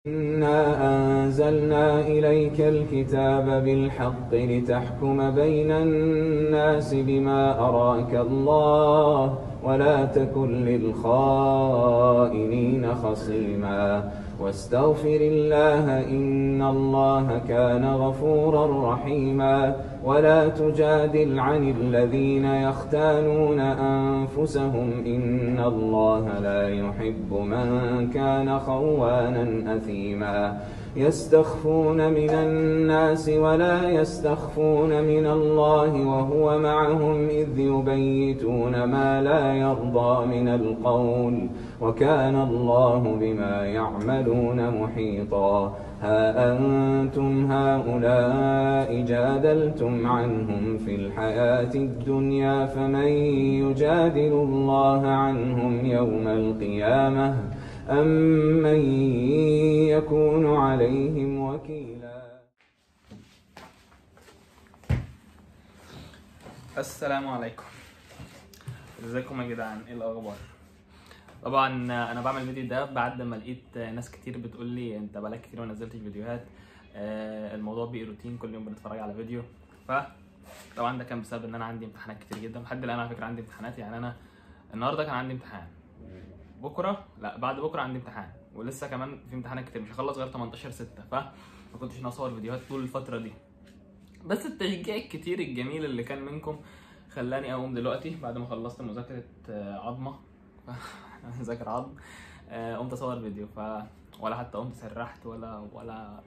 إنا أنزلنا إليك الكتاب بالحق لتحكم بين الناس بما أراك الله ولا تكن للخائنين خصيما واستغفر الله إن الله كان غفورا رحيما ولا تجادل عن الذين يختانون أنفسهم إن الله لا يحب من كان خوانا أثيما يستخفون من الناس ولا يستخفون من الله وهو معهم إذ يبيتون ما لا يرضى من القول وكان الله بما يعملون محيطا ها أنتم هؤلاء جادلتم عنهم في الحياة الدنيا فمن يجادل الله عنهم يوم القيامة أم من يكون عليهم وكيلا. السلام عليكم، ازيكم يا جدعان؟ ايه الاخبار؟ طبعا انا بعمل الفيديو ده بعد ما لقيت ناس كتير بتقول لي انت بقالك كتير ما نزلتش فيديوهات. الموضوع بقى روتين، كل يوم بنتفرج على فيديو. فطبعا ده كان بسبب ان انا عندي امتحانات كتير جدا لحد الان. على فكره عندي امتحانات، يعني انا النهارده كان عندي امتحان، بكره لا بعد بكره عندي امتحان، ولسه كمان في امتحانات كتير، مش هخلص غير 18/6. فما كنتش ناوي اصور فيديوهات طول الفتره دي، بس التشجيع الكتير الجميل اللي كان منكم خلاني اقوم دلوقتي بعد ما خلصت مذاكره عظمه ذاكر عظم. قمت اصور فيديو، ولا حتى قمت سرحت ولا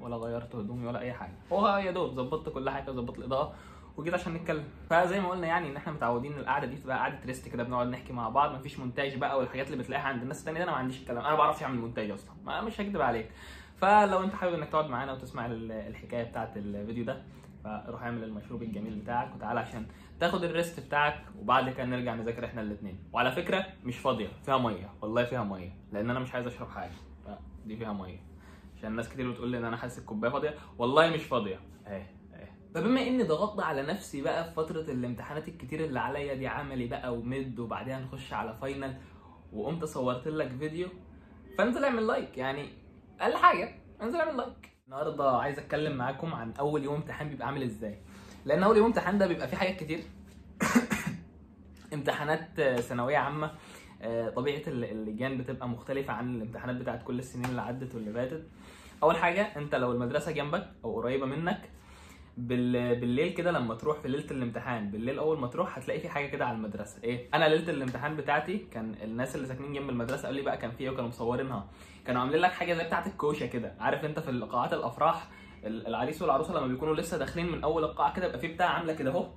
غيرت هدومي ولا اي حاجه. هو يا دوب ظبطت كل حاجه وظبطت الاضاءه وجيت عشان نتكلم. فزي ما قلنا يعني ان احنا متعودين القعده دي تبقى قعده ريست كده، بنقعد نحكي مع بعض، مفيش مونتاج بقى والحاجات اللي بتلاقيها عند الناس التانيه. ده انا ما عنديش الكلام، انا ما بعرفش اعمل مونتاج اصلا، مش هكدب عليك. فلو انت حابب انك تقعد معانا وتسمع الحكايه بتاعه الفيديو ده، فروح اعمل المشروب الجميل بتاعك وتعالى عشان تاخد الريست بتاعك، وبعد كده نرجع نذاكر احنا الاثنين. وعلى فكره مش فاضيه، فيها ميه، والله فيها ميه، لان انا مش عايز اشرب حاجه، فدي فيها ميه. عشان الناس كتير بتقول لي ان انا حاسس الكوبايه فاضيه، والله مش فاضيه اهي. فبما اني ضغطت على نفسي بقى في فتره الامتحانات الكتير اللي عليا دي، عملي بقى وميد وبعدها نخش على فاينل، وقمت صورت لك فيديو، فانزل اعمل لايك، يعني اقل حاجه انزل اعمل لايك. النهارده عايز اتكلم معاكم عن اول يوم امتحان بيبقى عامل ازاي، لان اول يوم امتحان ده بيبقى فيه حاجات كتير. امتحانات ثانويه عامه، طبيعه اللجان بتبقى مختلفه عن الامتحانات بتاعت كل السنين اللي عدت واللي فاتت. اول حاجه، انت لو المدرسه جنبك او قريبه منك، بالليل كده لما تروح في ليله الامتحان، بالليل اول ما تروح هتلاقي في حاجه كده على المدرسه. ايه؟ انا ليله الامتحان بتاعتي كان الناس اللي ساكنين جنب المدرسه قال لي بقى كان في ايه، وكانوا مصورينها. كانوا عاملين لك حاجه زي بتاعه الكوشه كده، عارف انت في قاعات الافراح العريس والعروسه لما بيكونوا لسه داخلين من اول القاعه كده، يبقى في بتاع عامله كده اهو،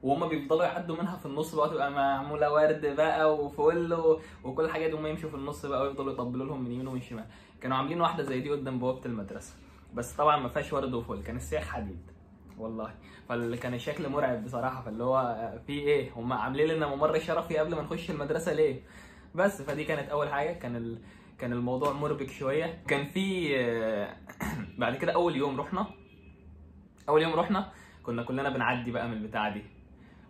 وهم بيفضلوا يعدوا منها في النص بقى، تبقى معموله ورد بقى وفل وكل حاجه دي، هم يمشوا في النص بقى ويفضلوا يطبلوا لهم من يمين ومن شمال. كانوا عاملين واحده زي دي قدام بوابه المدرسه، بس طبعا ما فيهاش ورد وفل، كان السياخ حديد والله. فاللي كان الشكل مرعب بصراحه، فاللي هو في ايه، هم عاملين لنا ممر شرفي قبل ما نخش المدرسه ليه؟ بس فدي كانت اول حاجه. كان الموضوع مربك شويه. كان في بعد كده اول يوم رحنا كنا كلنا بنعدي بقى من البتاعه دي،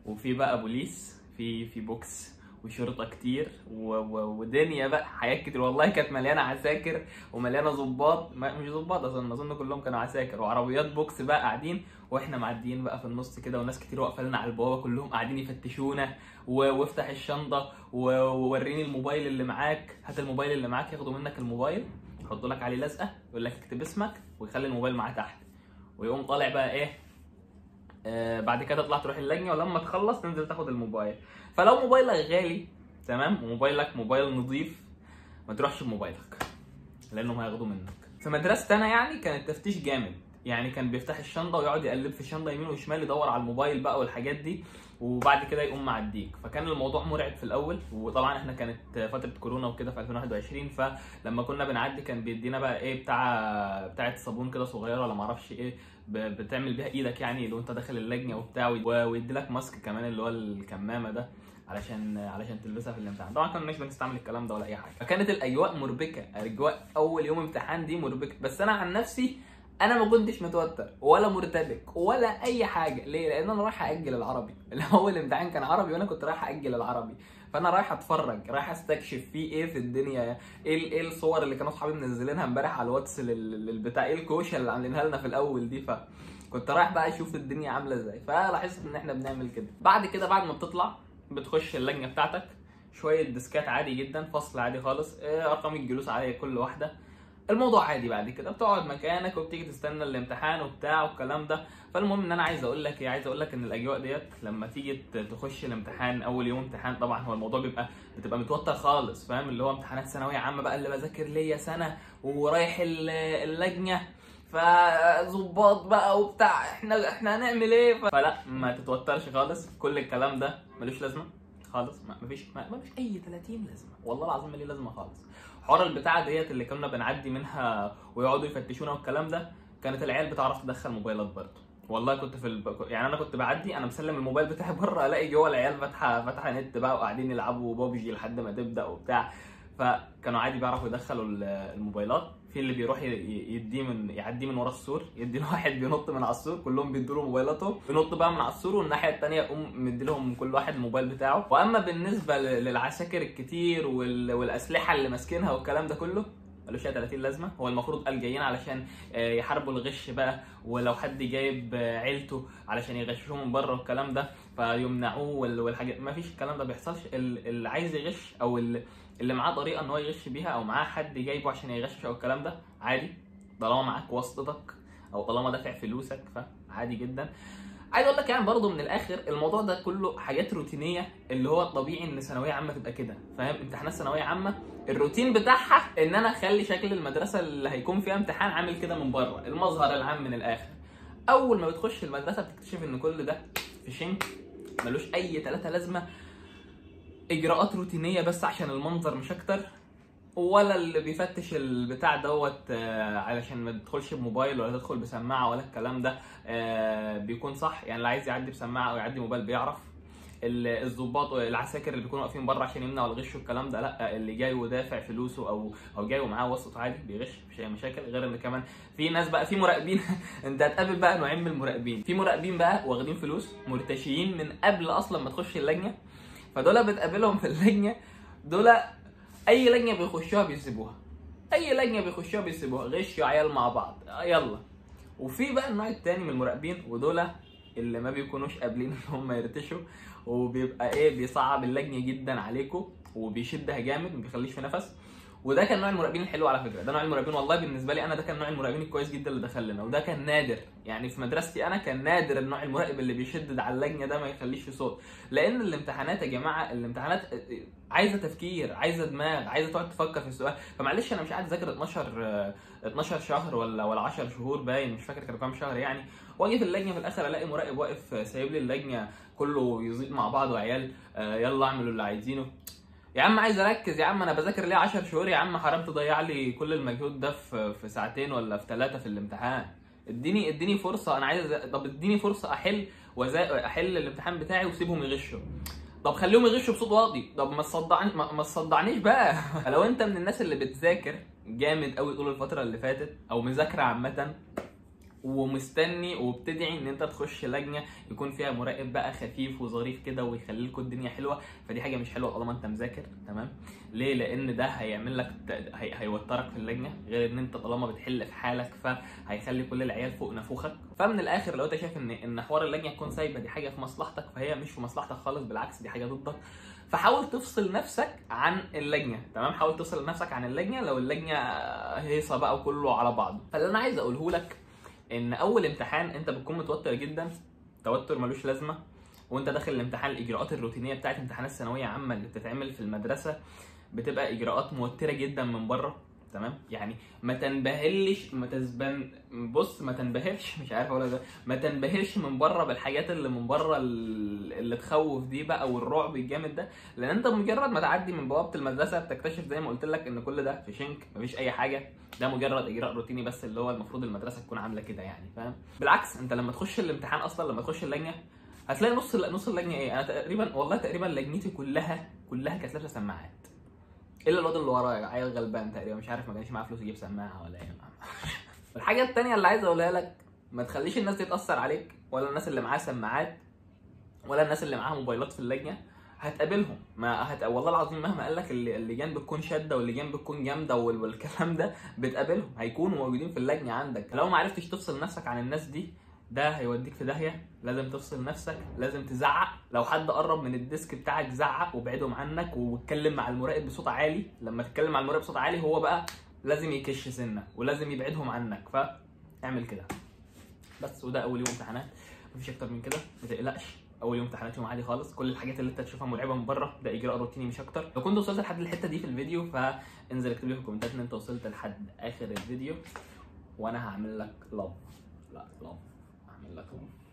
وفي بقى بوليس، في بوكس وشرطه كتير ودنيا بقى، حاجات كتير والله. كانت مليانه عساكر ومليانه ظباط، مش ظباط اظن كلهم كانوا عساكر، وعربيات بوكس بقى قاعدين، واحنا معديين بقى في النص كده، وناس كتير واقفه لنا على البوابه، كلهم قاعدين يفتشونا، وافتح الشنطه ووريني الموبايل اللي معاك، هات الموبايل اللي معاك. ياخدوا منك الموبايل، يحطوا لك عليه لزقه، يقول لك اكتب اسمك، ويخلي الموبايل معاه تحت، ويقوم طالع بقى ايه، بعد كده تطلع تروح اللجنه، ولما تخلص تنزل تاخد الموبايل. فلو موبايلك غالي تمام، وموبايلك موبايل نظيف، ما تروحش بموبايلك لانهم هياخدوه منك. في مدرستي انا يعني كان التفتيش جامد، يعني كان بيفتح الشنطه ويقعد يقلب في الشنطه يمين وشمال، يدور على الموبايل بقى والحاجات دي، وبعد كده يقوم معديك. فكان الموضوع مرعب في الاول، وطبعا احنا كانت فتره كورونا وكده في 2021، فلما كنا بنعدي كان بيدينا بقى ايه، بتاعه صابون كده صغيره ولا ما اعرفش ايه، بتعمل بيها ايدك يعني لو انت داخل اللجنه وبتاع، ويدي لك ماسك كمان اللي هو الكمامه ده علشان تلبسها في الامتحان. طبعا كنا مش بنستعمل الكلام ده ولا اي حاجه. فكانت الاجواء مربكه، اجواء اول يوم امتحان دي مربكه. بس انا عن نفسي انا ما كنتش متوتر ولا مرتبك ولا اي حاجه. ليه؟ لان انا رايح اجل العربي. الاول امتحان كان عربي وانا كنت رايح اجل العربي، فانا رايح اتفرج، رايح استكشف في ايه في الدنيا، ايه الصور اللي كانوا اصحابي منزلينها امبارح على الواتس للبتاع، ايه الكوشه اللي عاملينها لنا في الاول دي. فكنت رايح بقى اشوف الدنيا عامله ازاي. فلاحظت ان احنا بنعمل كده. بعد كده بعد ما بتطلع بتخش اللجنه بتاعتك، شويه ديسكات عادي جدا، فصل عادي خالص، ارقام الجلوس عاديه كل واحده، الموضوع عادي. بعد كده بتقعد مكانك وبتيجي تستنى الامتحان وبتاع والكلام ده. فالمهم ان انا عايز اقول لك ان الاجواء ديت لما تيجي تخش الامتحان اول يوم امتحان، طبعا هو الموضوع بتبقى متوتر خالص، فاهم؟ اللي هو امتحانات ثانويه عامه بقى، اللي بذاكر ليا سنه ورايح اللجنه، فظباط بقى وبتاع، احنا هنعمل ايه؟ فلا ما تتوترش خالص، كل الكلام ده ملوش لازمه خالص. مفيش اي 30 لازمه، والله العظيم ما ليه لازمه خالص. حوار البتاعه ديت اللي كنا بنعدي منها ويقعدوا يفتشونا والكلام ده، كانت العيال بتعرف تدخل موبايلات برضه. والله كنت يعني انا كنت بعدي انا مسلم الموبايل بتاعي بره، الاقي جوه العيال فاتحه نت بقى وقاعدين يلعبوا بابجي لحد ما تبدا وبتاع. فكانوا عادي بيعرفوا يدخلوا الموبايلات. في اللي بيروح يعدي من ورا السور، يدي لواحد بينط من على السور، كلهم بيدوا له موبايلاتهم، ينط بقى من على السور، والناحيه الثانيه يقوم مدي لهم كل واحد الموبايل بتاعه. واما بالنسبه للعساكر الكتير والاسلحه اللي ماسكينها والكلام ده كله، ملوش 30 لازمه. هو المفروض قال جايين علشان يحاربوا الغش بقى، ولو حد جايب عيلته علشان يغششوه من بره والكلام ده فيمنعوه والحاجات. ما فيش الكلام ده بيحصلش. اللي عايز يغش او اللي معاه طريقه ان هو يغش بيها، او معاه حد جايبه عشان يغشش او الكلام ده، عادي طالما معاك واسطتك او طالما دافع فلوسك، فعادي جدا. عايز اقول لك يعني برضه من الاخر الموضوع ده كله حاجات روتينيه، اللي هو الطبيعي ان ثانويه عامه تبقى كده، فاهم؟ امتحانات ثانويه عامه الروتين بتاعها ان انا اخلي شكل المدرسه اللي هيكون فيها امتحان عامل كده من بره، المظهر العام من الاخر. اول ما بتخش المدرسه بتكتشف ان كل ده في شنك، ملوش اي 3 لازمه، اجراءات روتينيه بس عشان المنظر مش اكتر. ولا اللي بيفتش البتاع دوت علشان ما تدخلش بموبايل ولا تدخل بسماعه ولا الكلام ده بيكون صح. يعني اللي عايز يعدي بسماعه او يعدي موبايل بيعرف. الضباط العساكر اللي بيكونوا واقفين بره عشان يمنعوا الغش والكلام ده، لا، اللي جاي ودافع فلوسه او جاي ومعاه واسطه عادي بيغش، مفيش اي مشاكل. غير ان كمان في ناس بقى، في مراقبين انت هتقابل بقى نوعين من المراقبين. في مراقبين بقى واخدين فلوس مرتشيين من قبل اصلا ما تخش اللجنه، فدول بتقابلهم في اللجنه، دول اي لجنه بيخشوها بيسيبوها، اي لجنه بيخشوها بيسيبوها، غشوا عيال مع بعض يلا. وفي بقى النوع الثاني من المراقبين، ودول اللي ما بيكونوش قابلين ان هم يرتشوا، وبيبقى بيصعب اللجنه جدا عليكم وبيشدها جامد ما بيخليش في نفس. وده كان نوع المراقبين الحلو على فكره. ده نوع المراقبين والله بالنسبه لي انا، ده كان نوع المراقبين الكويس جدا اللي دخل لنا، وده كان نادر. يعني في مدرستي انا كان نادر النوع المراقب اللي بيشدد على اللجنه ده ما يخليش في صوت. لان الامتحانات يا جماعه، الامتحانات عايزه تفكير، عايزه دماغ، عايزه تقعد تفكر في السؤال. فمعلش انا مش قاعد اذاكر 12 شهر ولا 10 شهور، باين مش فاكر كانوا كام شهر يعني، واجي في اللجنه في الاخر الاقي مراقب واقف سايب لي اللجنه كله يزيد مع بعض، وعيال يلا اعملوا اللي عايزينه. يا عم عايز اركز، يا عم انا بذاكر ليه 10 شهور، يا عم حرام تضيع لي كل المجهود ده في ساعتين ولا في 3 في الامتحان. اديني فرصه، انا عايز طب اديني فرصه احل الامتحان بتاعي وسيبهم يغشوا. طب خليهم يغشوا بصوت واطي، طب ما تصدعنيش بقى. لو انت من الناس اللي بتذاكر جامد قوي طول الفتره اللي فاتت، او مذاكره عامه ومستني وبتدعي ان انت تخش لجنه يكون فيها مراقب بقى خفيف وظريف كده ويخلي لكم الدنيا حلوه، فدي حاجه مش حلوه طالما انت مذاكر، تمام؟ ليه؟ لان ده هيعمل لك هيوترك في اللجنه، غير ان انت طالما بتحل في حالك فهيخلي كل العيال فوق نافوخك. فمن الاخر لو انت شايف ان حوار اللجنه تكون سايبه دي حاجه في مصلحتك، فهي مش في مصلحتك خالص، بالعكس دي حاجه ضدك. فحاول تفصل نفسك عن اللجنه، تمام؟ حاول تفصل نفسك عن اللجنه لو اللجنه هيصه بقى وكله على بعضه. فاللي انا عايز اقوله لك ان اول امتحان انت بتكون متوتر جدا، توتر ملوش لازمه، وانت داخل الامتحان الاجراءات الروتينيه بتاعت امتحانات الثانويه عامه اللي بتتعمل في المدرسه بتبقى اجراءات موتره جدا من بره، تمام؟ يعني ما تنبهرش، ما تنبهرش، مش عارف اقولها، ما تنبهرش من بره بالحاجات اللي من بره اللي تخوف دي بقى والرعب الجامد ده، لان انت مجرد ما تعدي من بوابه المدرسه بتكتشف زي ما قلت لك ان كل ده في شنك، مفيش اي حاجه، ده مجرد اجراء روتيني بس اللي هو المفروض المدرسه تكون عامله كده يعني، فاهم؟ بالعكس انت لما تخش الامتحان اصلا، لما تخش اللجنه هتلاقي نص اللجنه انا تقريبا لجنتي كلها كانت لابسه سماعات، الا الواد اللي ورايا عيل غلبان تقريبا مش عارف ما كانش معاه فلوس يجيب سماعه ولا ايه. الحاجه الثانيه اللي عايز اقولها لك، ما تخليش الناس تتاثر عليك، ولا الناس اللي معاها سماعات، ولا الناس اللي معاها موبايلات في اللجنه، هتقابلهم، والله العظيم مهما قال لك اللجان بتكون شاده واللجان بتكون جامده والكلام ده، بتقابلهم، هيكونوا موجودين في اللجنه عندك. لو ما عرفتش تفصل نفسك عن الناس دي، ده هيوديك في داهيه. لازم تفصل نفسك، لازم تزعق. لو حد قرب من الديسك بتاعك زعق وابعدهم عنك، واتكلم مع المراقب بصوت عالي. لما تتكلم مع المراقب بصوت عالي هو بقى لازم يكش سنه ولازم يبعدهم عنك، فاعمل كده بس. وده اول يوم امتحانات، مفيش اكتر من كده، ما تقلقش. اول يوم امتحانات يوم عادي خالص. كل الحاجات اللي انت تشوفها مرعبه من بره ده اجراء روتيني مش اكتر. لو كنت وصلت لحد الحته دي في الفيديو فانزل اكتب لي في الكومنتات ان انت وصلت لحد اخر الفيديو، وانا هعمل لك لاف. لا لاف، هعمل لك لاف.